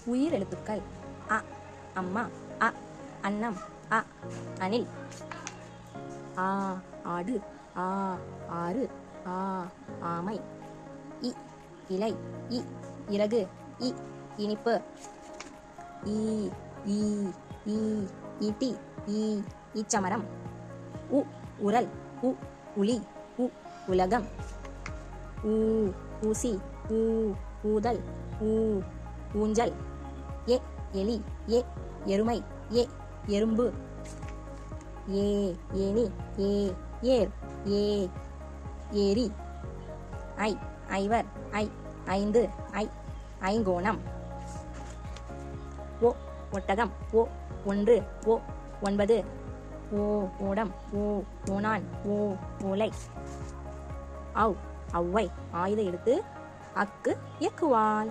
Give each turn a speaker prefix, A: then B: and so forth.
A: உயிர் எழுத்துக்கள் அ அம்மா, அ அன்னம், அ அணில், ஆ ஆடு, ஆ ஆறு, ஆ ஆமை, இ இலை, இ இறகு, இ இனிப்பு, ஈ ஈ ஈ ஈட்டி, ஈ ஈச்சமரம், உ உரல், உ உளி, உ உலகம், ஊ ஊசி, ஊ ஊதல், ஊ ஊஞ்சல், எ எலி, எ எருமை, எ எறும்பு, ஏ ஏனி, ஏ ஏர், ஏ ஏரி, ஐ ஐவர், ஐ ஐந்து, ஐ ஐங்கோணம், ஓ ஒட்டகம், ஓ ஒன்று, ஓ ஒன்பது, ஓ ஓடம், ஓ ஓணான், ஓ ஓலை, ஔ ஔவை ஆயுத எழுத்து, அக்கு எக்குவால்.